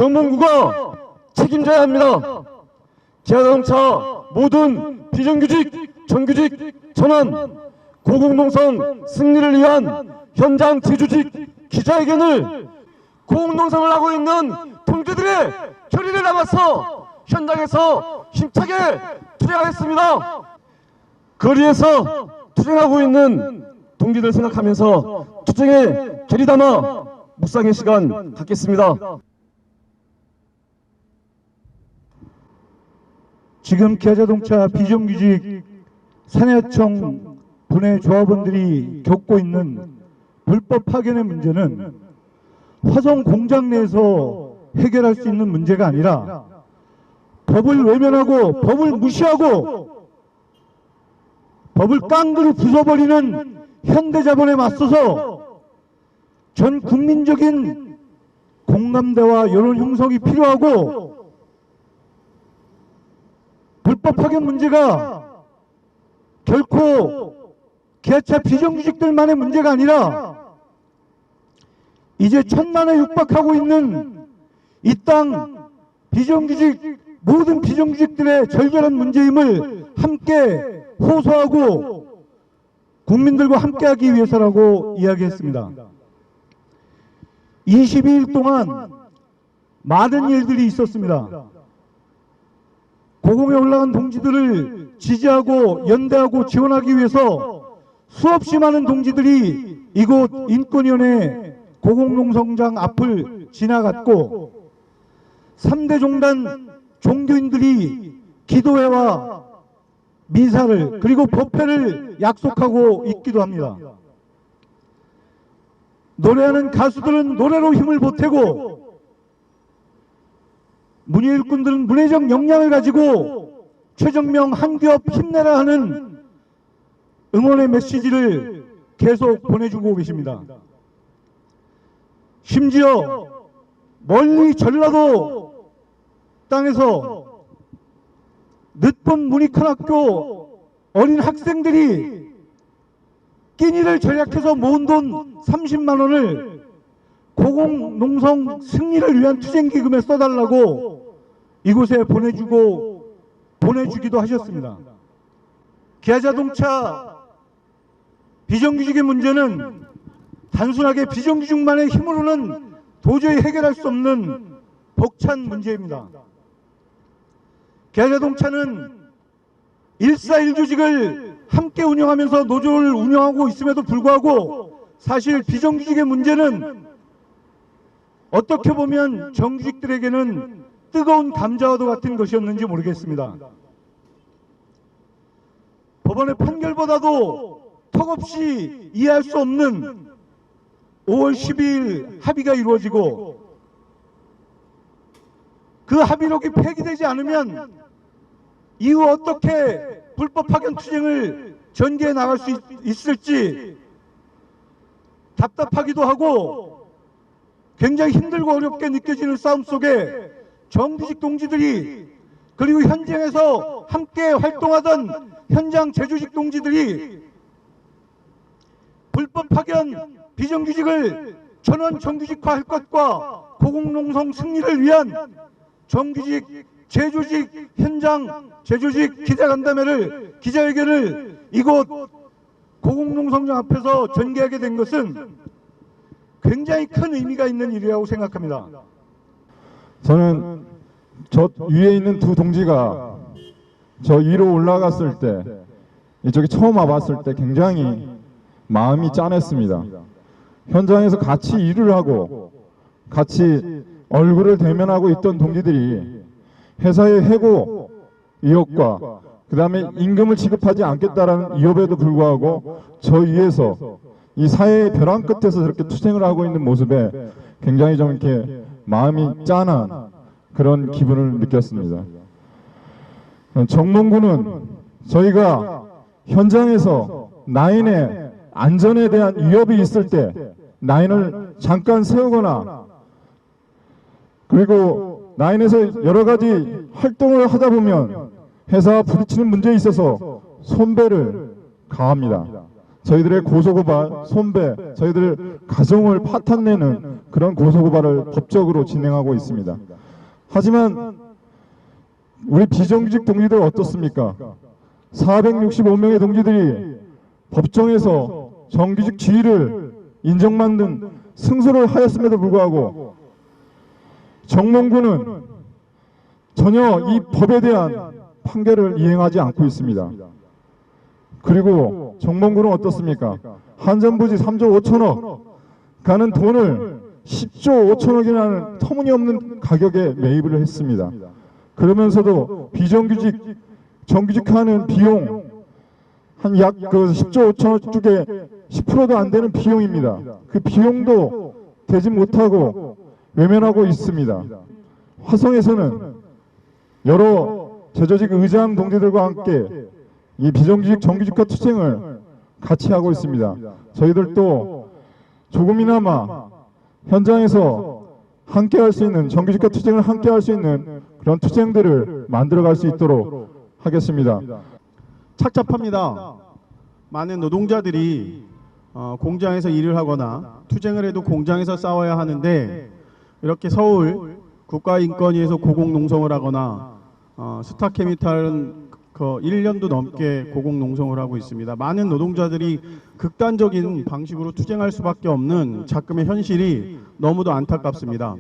정몽구가 책임져야 합니다. 기아자동차 모든 비정규직, 정규직 전환, 고공농성 승리를 위한 현장 제조직 기자회견을 고공농성을 하고 있는 동지들의 결의를 담아서 현장에서 힘차게 투쟁하겠습니다. 거리에서 투쟁하고 있는 동지들 생각하면서 투쟁에 결의 담아 묵상의 시간 갖겠습니다. 지금 기아자동차 비정규직 산하청 분해 조합원들이 겪고 있는 불법 파견의 문제는 화성 공장 내에서 해결할 수 있는 문제가 아니라 법을 외면하고 법을 무시하고 법을 깡그리 부숴버리는 현대자본에 맞서서 전 국민적인 공감대와 여론 형성이 필요하고, 불법 파견 문제가 결코 기아차 비정규직들만의 문제가 아니라 이제 1000만에 육박하고 있는 이 땅 비정규직, 모든 비정규직들의 절절한 문제임을 함께 호소하고 국민들과 함께하기 위해서라고 이야기했습니다. 22일 동안 많은 일들이 있었습니다. 고공에 올라간 동지들을 지지하고 연대하고 지원하기 위해서 수없이 많은 동지들이 이곳 인권위원회 고공농성장 앞을 지나갔고, 3대 종단 종교인들이 기도회와 미사를 그리고 법회를 약속하고 있기도 합니다. 노래하는 가수들은 노래로 힘을 보태고, 문예 일꾼들은 문예적 역량을 가지고 최정명 한기업 힘내라 하는 응원의 메시지를 계속 보내주고 계십니다. 심지어 멀리 전라도 땅에서 늦본 문익환학교 어린 학생들이 끼니를 절약해서 모은 돈 30만 원을 고공농성 승리를 위한 투쟁기금에 써달라고 이곳에 보내주기도 하셨습니다. 기아자동차 비정규직의 문제는 단순하게 비정규직만의 힘으로는 도저히 해결할 수 없는 벅찬 문제입니다. 기아자동차는 1사1조직을 함께 운영하면서 노조를 운영하고 있음에도 불구하고 사실 비정규직의 문제는 어떻게 보면 정규직들에게는 뜨거운 감자와도 같은 것이었는지 모르겠습니다. 법원의 판결보다도 턱없이 이해할 수 없는 5월 12일 합의가 이루어지고, 그 합의록이 폐기되지 않으면 이후 어떻게 불법 파견 투쟁을 전개해 나갈 수 있을지 답답하기도 하고, 굉장히 힘들고 어렵게 느껴지는 싸움 속에 정규직 동지들이, 그리고 현장에서 함께 활동하던 현장 제조직 동지들이 불법 파견 비정규직을 전원 정규직화할 것과 고공농성 승리를 위한 정규직 제조직 현장 제조직 기자회견을 이곳 고공농성장 앞에서 전개하게 된 것은 굉장히 큰 의미가 있는 일이라고 생각합니다. 저는 저 위에 있는 두 동지가 저 위로 올라갔을 때, 이쪽에 처음 와봤을 때 굉장히 마음이 짠했습니다. 현장에서 같이 일을 하고 같이 얼굴을 대면하고 있던 동지들이 회사의 해고 위협과 그 다음에 임금을 지급하지 않겠다라는 위협에도 불구하고 저 위에서 이 사회의 벼랑 끝에서 저렇게 투쟁을 하고 있는 모습에 굉장히 좀 이렇게 마음이 짠한 그런 기분을 느꼈습니다. 정몽구는 저희가 현장에서 나인의 안전에 대한 위협이 있을 때 나인을 잠깐 세우거나, 그리고 나인에서 여러 가지 활동을 하다 보면 회사와 부딪히는 문제에 있어서 손배를 가합니다. 저희들의 고소고발, 손배, 저희들 가정을 파탄내는 그런 고소고발을 법적으로 진행하고 있습니다. 하지만 우리 비정규직 동지들 어떻습니까? 465명의 동지들이 법정에서 정규직 지위를 인정받는 승소를 하였음에도 불구하고 정몽구는 전혀 이 법에 대한 판결을 이행하지 않고 있습니다. 그리고 정몽구는 어떻습니까? 한전부지 3조 5천억 가는 돈을 10조 5천억이라는 터무니없는 가격에 매입을 했습니다. 그러면서도 비정규직, 정규직하는 비용 한 약 그 10조 5천억 쪽에 10%도 안 되는 비용입니다. 그 비용도 되지 못하고 외면하고 있습니다. 화성에서는 여러 제조직 의장 동지들과 함께 이 비정규직 정규직화 투쟁을 같이 하고 있습니다. 저희들도 조금이나마 현장에서 함께 할 수 있는 정규직화 투쟁을 함께 할 수 있는 그런 투쟁들을 만들어갈 수 있도록 하겠습니다. 착잡합니다. 많은 노동자들이 공장에서 일을 하거나 투쟁을 해도 공장에서 싸워야 하는데 이렇게 서울 국가인권위에서 고공농성을 하거나 스타케미탈은 1년도 넘게 고공농성을 하고 있습니다. 많은 노동자들이 극단적인 방식으로 투쟁할 수밖에 없는 작금의 현실이 너무도 안타깝습니다.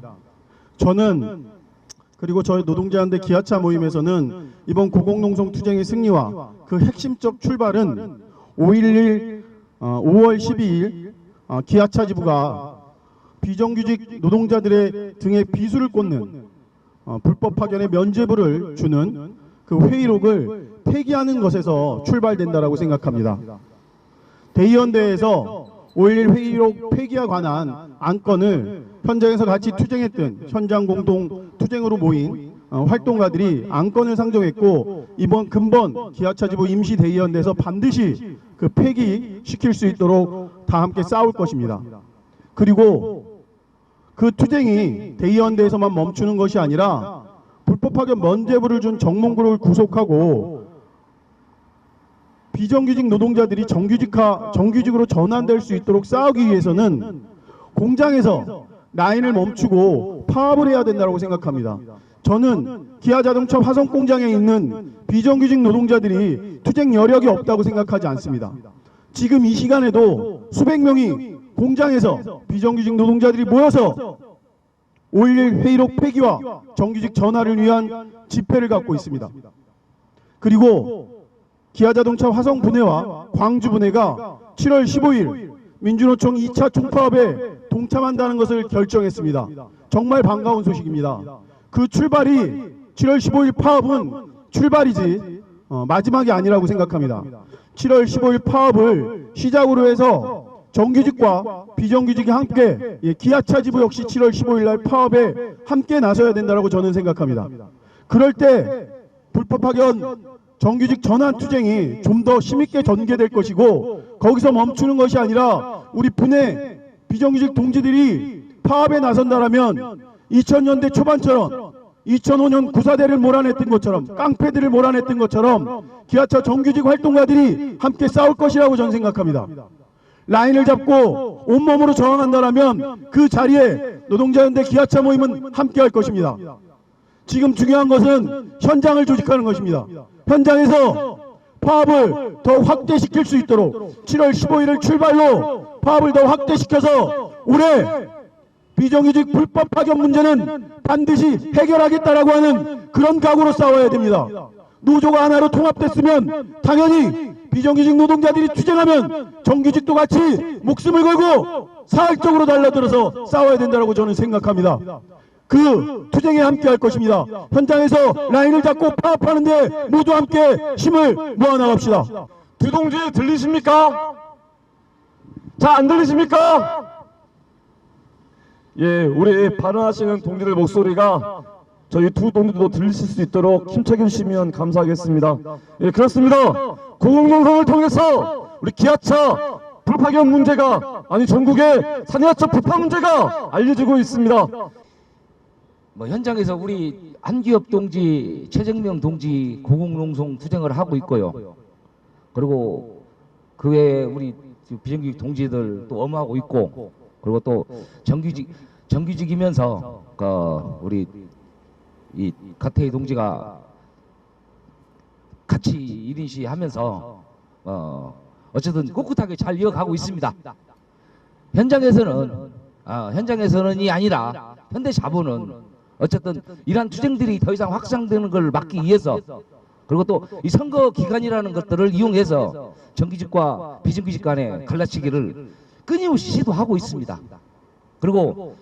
저는 그리고 저희 노동자연대 기아차 모임에서는 이번 고공농성 투쟁의 승리와 그 핵심적 출발은 5월 12일 기아차 지부가 비정규직 노동자들의 등에 비수를 꽂는 불법 파견의 면죄부를 주는 그 회의록을 폐기하는 것에서 출발된다라고 생각합니다. 대의원대에서 5.11 회의록 폐기와 관한 안건을 현장에서 같이 투쟁했던 현장 공동 투쟁으로 모인 활동가들이 안건을 상정했고 이번 근본 기아차 지부 임시 대의원대에서 반드시 그 폐기시킬 수 있도록 다 함께 싸울 것입니다. 그리고 그 투쟁이 대의원대에서만 멈추는 것이 아니라 불법 파견 면죄부를 준 정몽구를 구속하고 비정규직 노동자들이 정규직으로 전환될 수 있도록 싸우기 위해서는 공장에서 라인을 멈추고 파업을 해야 된다고 생각합니다. 저는 기아자동차 화성 공장에 있는 비정규직 노동자들이 투쟁 여력이 없다고 생각하지 않습니다. 지금 이 시간에도 수백 명이 공장에서 비정규직 노동자들이 모여서 5.11 회의록 폐기와 정규직 전환을 위한 집회를 갖고 있습니다. 그리고 기아자동차 화성 분해와 광주 분해가 7월 15일 민주노총 2차 총파업에 동참한다는 것을 결정했습니다. 정말 반가운 소식입니다. 그 출발이 7월 15일 파업은 출발이지 마지막이 아니라고 생각합니다. 7월 15일 파업을 시작으로 해서 정규직과 비정규직이 함께 기아차 지부 역시 7월 15일 날 파업에 함께 나서야 된다고 저는 생각합니다. 그럴 때 불법 파견 정규직 전환 투쟁이 좀 더 힘있게 전개될 것이고 거기서 멈추는 것이 아니라 우리 분해 비정규직 동지들이 파업에 나선다라면 2000년대 초반처럼 2005년 구사대를 몰아냈던 것처럼 깡패들을 몰아냈던 것처럼 기아차 정규직 활동가들이 함께 싸울 것이라고 저는 생각합니다. 라인을 잡고 온몸으로 저항한다라면 그 자리에 노동자연대 기아차 모임은 함께할 것입니다. 지금 중요한 것은 현장을 조직하는 것입니다. 현장에서 파업을 더 확대시킬 수 있도록 7월 15일을 출발로 파업을 더 확대시켜서 올해 비정규직 불법 파견 문제는 반드시 해결하겠다라고 하는 그런 각오로 싸워야 됩니다. 노조가 하나로 통합됐으면 당연히 비정규직 노동자들이 투쟁하면 정규직도 같이 목숨을 걸고 사활적으로 달라들어서 싸워야 된다고 저는 생각합니다. 그 투쟁에 함께 할 것입니다. 현장에서 라인을 잡고 파업하는데 모두 함께 힘을 모아나갑시다. 두 동지 들리십니까? 자, 안 들리십니까? 예, 우리 발언하시는 동지들 목소리가 저희 두 동지도 들리실 수 있도록 힘차게 해주시면 감사하겠습니다. 예, 그렇습니다. 고공농성을 통해서 우리 기아차 불파견 문제가 아니 전국의 산야차 불파 문제가 알려지고 있습니다. 현장에서 우리 한기업 동지, 최정명 동지 고공농성 투쟁을 하고 있고요. 그리고 그 외에 우리 비정규직 동지들 또 엄호하고 있고, 그리고 또 정규직이면서 우리 이 가태희 동지가 같이 1인 시위 하면서 어쨌든 꿋꿋하게 잘 이어가고 있습니다. 현장에서는이 아니라 현대자본은 어쨌든 이러한 투쟁들이 더 이상 확산되는 걸 막기 위해서, 그리고 또 이 선거 기간이라는 것들을 이용해서 정규직과 비정규직 간의 갈라치기를 끊임없이 시도하고 있습니다. 그리고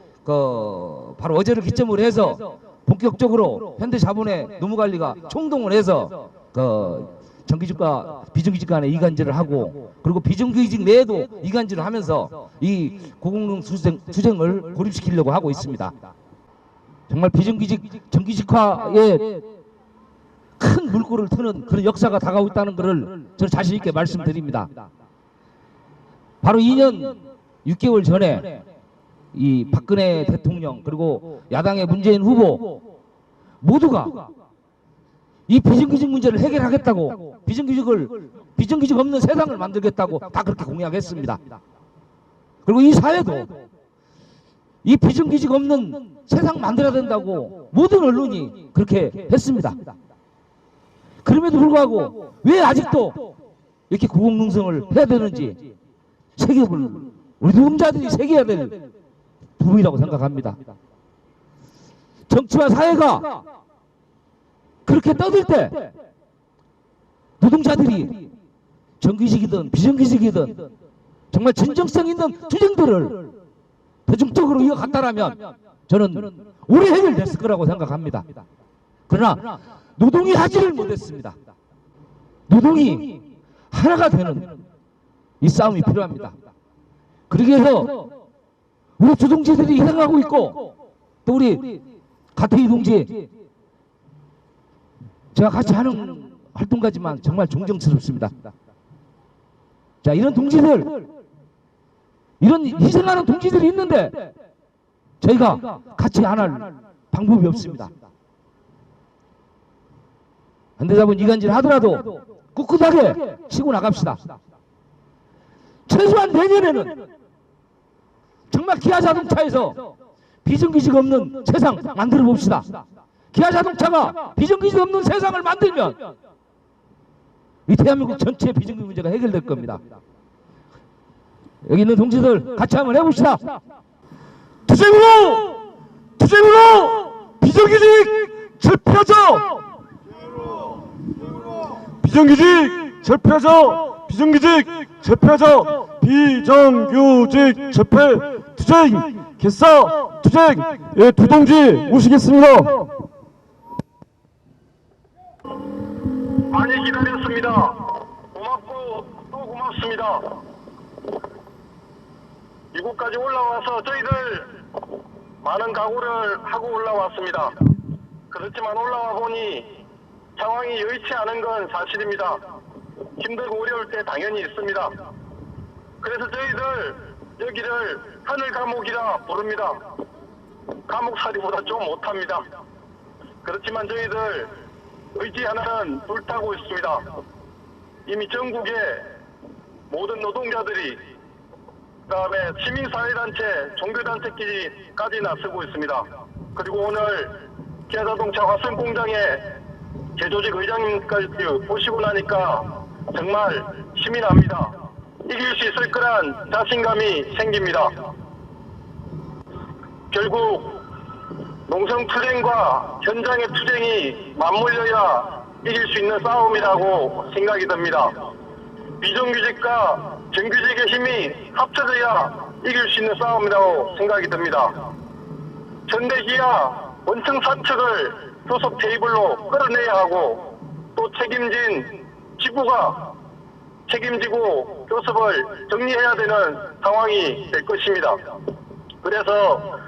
바로 어제를 기점으로 해서 본격적으로 현대자본의 노무관리가 총동을 해서 정규직과 비정규직 간의 이간질을 하고, 그리고 비정규직 내에도 이간질을 하면서 이 고공농 투쟁을 고립시키려고 하고 있습니다. 정말 비정규직 정규직화에 큰 물꼬를 트는 그런 역사가 다가오고 있다는 것을 저는 자신 있게 말씀드립니다. 바로 2년 6개월 전에 이 박근혜 대통령 그리고 야당의 문재인 후보 모두가 이 비정규직 문제를 해결하겠다고, 비정규직 없는 세상을 만들겠다고 다 그렇게 공약했습니다. 그리고 이 사회도 이 비정규직 없는 세상 만들어야 된다고 모든 언론이 그렇게 했습니다. 그럼에도 불구하고 왜 아직도 이렇게 고공농성을 해야 되는지 우리 노동자들이 새겨야 될 부분이라고 생각합니다. 정치와 사회가 그렇게 떠들 때 노동자들이 정규직이든 비정규직이든 정말 진정성 있는 투쟁들을 대중적으로 이어갔다라면 저는 오래 해결됐을 거라고 생각합니다. 그러나 노동이 하지를 못했습니다. 노동이 하나가 되는 이 싸움이 필요합니다. 그러기 위해서 우리 주동지들이 희생하고 있고, 또 우리 가태희 동지 제가 같이 하는 활동가지만 정말 존경스럽습니다. 자, 이런 동지들, 이런 희생하는 동지들이 있는데 저희가 같이 안 할 방법이 없습니다. 현대자본 이간질 하더라도 꿋꿋하게 치고 나갑시다. 최소한 내년에는 정말 기아자동차에서 비정규직 없는 세상 만들어 봅시다. 기아자동차가 비정규직 없는 세상을 만들면 이 대한민국 전체 비정규직 문제가 해결될 겁니다. 여기 있는 동지들 같이 한번 해봅시다. 투쟁으로 비정규직 철폐하자. 비정규직 철폐하자. 비정규직 철폐하자. 비정규직 철폐 투쟁 개싸 투쟁. 예, 두 동지 모시겠습니다. 많이 기다렸습니다. 고맙고 또 고맙습니다. 이곳까지 올라와서 저희들 많은 각오를 하고 올라왔습니다. 그렇지만 올라와 보니 상황이 여의치 않은 건 사실입니다. 힘들고 어려울 때 당연히 있습니다. 그래서 저희들 여기를 하늘 감옥이라 부릅니다. 감옥살이보다 좀 못합니다. 그렇지만 저희들 의지 하나는 불타고 있습니다. 이미 전국의 모든 노동자들이, 그다음에 시민사회단체, 종교단체끼리까지 나서고 있습니다. 그리고 오늘 기아자동차 화성공장에 제조직 의장님까지 보시고 나니까 정말 힘이 납니다. 이길 수 있을 거란 자신감이 생깁니다. 결국 농성 투쟁과 현장의 투쟁이 맞물려야 이길 수 있는 싸움이라고 생각이 듭니다. 비정규직과 정규직의 힘이 합쳐져야 이길 수 있는 싸움이라고 생각이 듭니다. 현대기아 원청 사측을 교섭 테이블로 끌어내야 하고, 또 책임진 지부가 책임지고 교섭을 정리해야 되는 상황이 될 것입니다. 그래서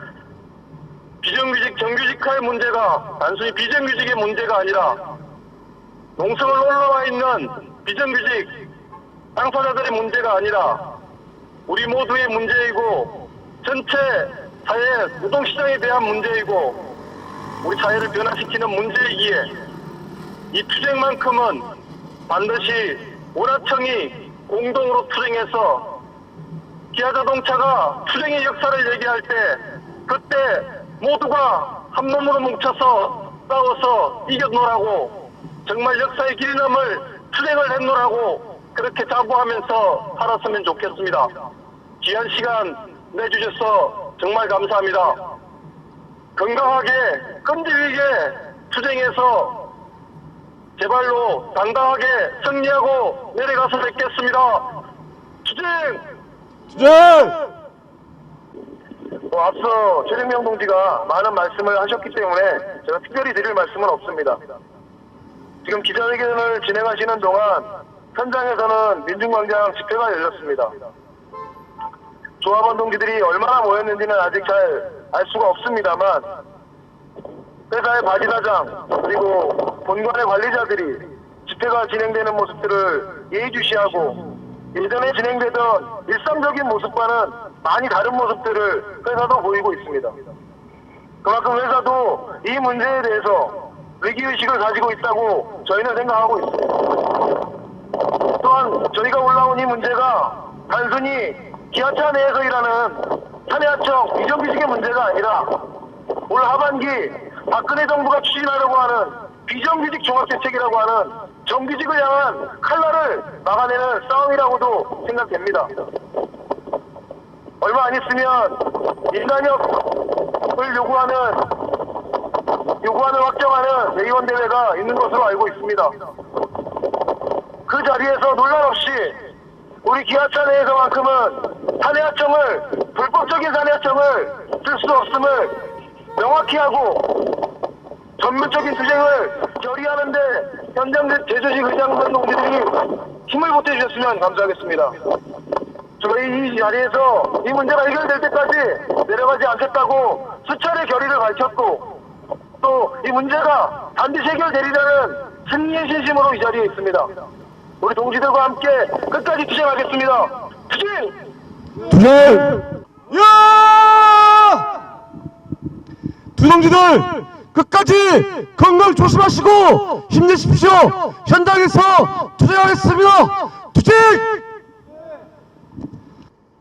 비정규직 정규직화의 문제가 단순히 비정규직의 문제가 아니라 농성을 올라와 있는 비정규직 당사자들의 문제가 아니라 우리 모두의 문제이고, 전체 사회 노동시장에 대한 문제이고, 우리 사회를 변화시키는 문제이기에 이 투쟁만큼은 반드시 원하청이 공동으로 투쟁해서 기아자동차가 투쟁의 역사를 얘기할 때 그때 모두가 한 몸으로 뭉쳐서 싸워서 이겼노라고, 정말 역사의 길 넘을 투쟁을 했노라고 그렇게 자부하면서 살았으면 좋겠습니다. 귀한 시간 내주셔서 정말 감사합니다. 건강하게 끈질기게 투쟁해서 제발로 당당하게 승리하고 내려가서 뵙겠습니다. 투쟁! 앞서 최정명 동지가 많은 말씀을 하셨기 때문에 제가 특별히 드릴 말씀은 없습니다. 지금 기자회견을 진행하시는 동안 현장에서는 민중광장 집회가 열렸습니다. 조합원 동지들이 얼마나 모였는지는 아직 잘 알 수가 없습니다만, 회사의 바지사장 그리고 본관의 관리자들이 집회가 진행되는 모습들을 예의주시하고 예전에 진행되던 일상적인 모습과는 많이 다른 모습들을 회사도 보이고 있습니다. 그만큼 회사도 이 문제에 대해서 위기의식을 가지고 있다고 저희는 생각하고 있습니다. 또한 저희가 올라온 이 문제가 단순히 기아차 내에서 일하는 산해하청 비정규직의 문제가 아니라 올 하반기 박근혜 정부가 추진하려고 하는 비정규직 종합대책이라고 하는 정규직을 향한 칼날을 막아내는 싸움이라고도 생각됩니다. 얼마 안 있으면 인간협을 요구안을 확정하는 대의원 대회가 있는 것으로 알고 있습니다. 그 자리에서 논란 없이 우리 기아차 내에서만큼은 산해하청을, 불법적인 산해하청을 쓸 수 없음을 명확히 하고 전면적인 투쟁을 결의하는데 현장 제주식 의장단 동지들이 힘을 보태주셨으면 감사하겠습니다. 저희 이 자리에서 이 문제가 해결될 때까지 내려가지 않겠다고 수차례 결의를 밝혔고, 또 이 문제가 반드시 해결되리라는 승리의 신심으로 이 자리에 있습니다. 우리 동지들과 함께 끝까지 투쟁하겠습니다. 투쟁! 두 동지들 끝까지 건강 조심하시고 힘내십시오. 현장에서 투쟁하겠습니다. 투쟁!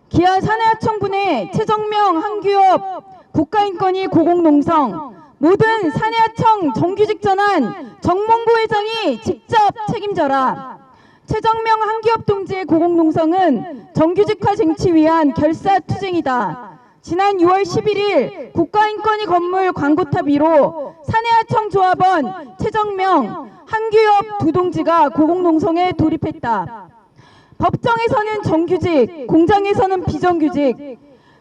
기아 산해하청분의 최정명 한규엽 국가인권위 고공농성 모든 산해하청 정규직 전환 정몽구 회장이 직접 책임져라. 최정명 한규엽 동지의 고공농성은 정규직화 쟁취 위한 결사투쟁이다. 지난 6월 11일 국가인권위 건물 광고탑 위로 산해하청 조합원 최정명, 한규엽 두 동지가 고공농성에 돌입했다. 법정에서는 정규직, 공장에서는 비정규직,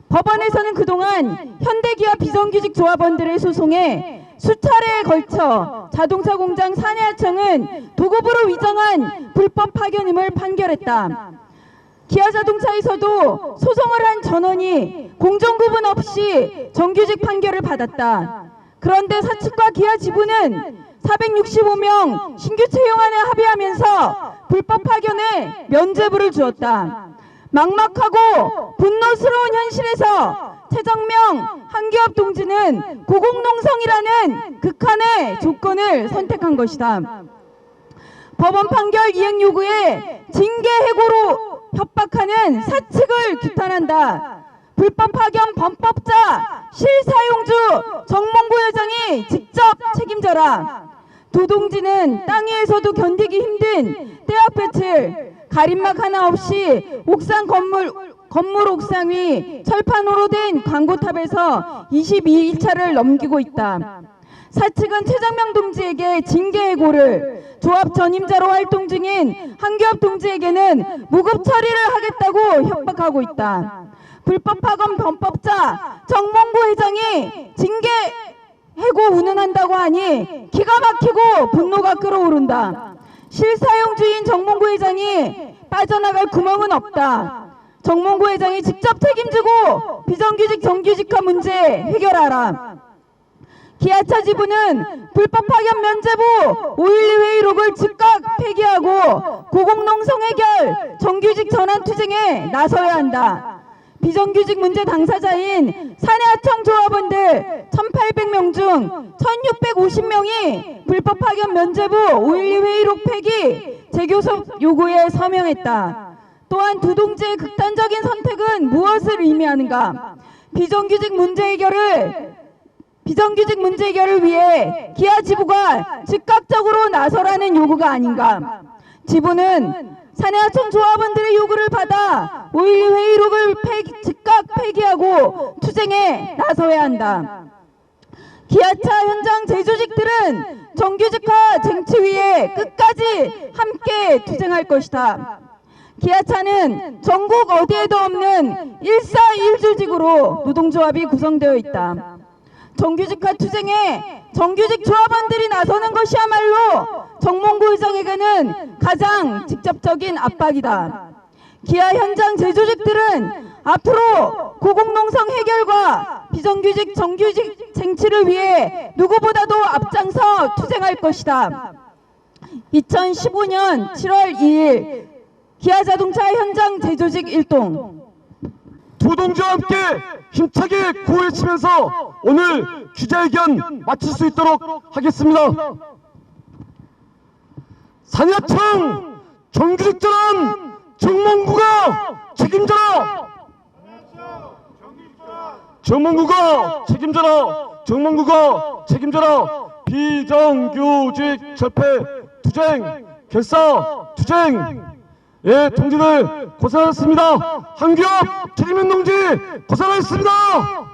법원에서는 그동안 현대기아 비정규직 조합원들의 소송에 수차례에 걸쳐 자동차 공장 산해하청은 도급으로 위장한 불법 파견임을 판결했다. 기아자동차에서도 소송을 한 전원이 공정구분 없이 정규직 판결을 받았다. 그런데 사측과 기아 지부는 465명 신규 채용안에 합의하면서 불법 파견에 면죄부를 주었다. 막막하고 분노스러운 현실에서 최정명, 한규엽 동지는 고공농성이라는 극한의 조건을 선택한 것이다. 법원 판결 이행 요구에 징계 해고로 협박하는 사측을 규탄한다. 불법 파견 범법자 실사용주 정몽구 회장이 직접 책임져라. 두 동지는 땅 위에서도 견디기 힘든 떼앞볕을 가림막 하나 없이 옥상 건물 옥상 위 철판으로 된 광고탑에서 22일차를 넘기고 있다. 사측은 최정명 동지에게 징계 해고를, 조합 전임자로 활동 중인 한규엽 동지에게는 무급 처리를 하겠다고 협박하고 있다. 불법 파견 범법자 정몽구 회장이 징계 해고 운운한다고 하니 기가 막히고 분노가 끓어오른다. 실사용주인 정몽구 회장이 빠져나갈 구멍은 없다. 정몽구 회장이 직접 책임지고 비정규직 정규직화 문제 해결하라. 기아차 지부는 불법 파견 면제부 5.12 회의록을 즉각 폐기하고 고공농성 해결 정규직 전환 투쟁에 나서야 한다. 비정규직 문제 당사자인 산해하청 조합원들 1,800명 중 1,650명이 불법 파견 면제부 5.12 회의록 폐기 재교섭 요구에 서명했다. 또한 두 동지의 극단적인 선택은 무엇을 의미하는가? 비정규직 문제 해결을 위해 기아 지부가 즉각적으로 나서라는 요구가 아닌가? 지부는 사내하청 조합원들의 요구를 받아 5.12 회의록을 즉각 폐기하고 투쟁에 나서야 한다. 기아차 현장 재조직들은 정규직화 쟁취위에 끝까지 함께 투쟁할 것이다. 기아차는 전국 어디에도 없는 1사1조직으로 노동조합이 구성되어 있다. 정규직화 투쟁에 정규직 조합원들이 나서는 것이야말로 정몽구 의장에게는 가장 직접적인 압박이다. 기아 현장 재조직들은 앞으로 고공농성 해결과 비정규직 정규직 쟁취를 위해 누구보다도 앞장서 투쟁할 것이다. 2015년 7월 2일 기아자동차 현장 재조직 일동. 두 동지와 함께 힘차게 구호외치면서 오늘 기자회견 마칠 수 있도록 하겠습니다. 사내하청 정규직 전환 정몽구가 책임져라. 정몽구가 책임져라. 정몽구가 책임져라. 비정규직 철폐 투쟁 결사 투쟁. 예, 동지들 고생하셨습니다. 한규엽 책임있는 동지 고생하셨습니다.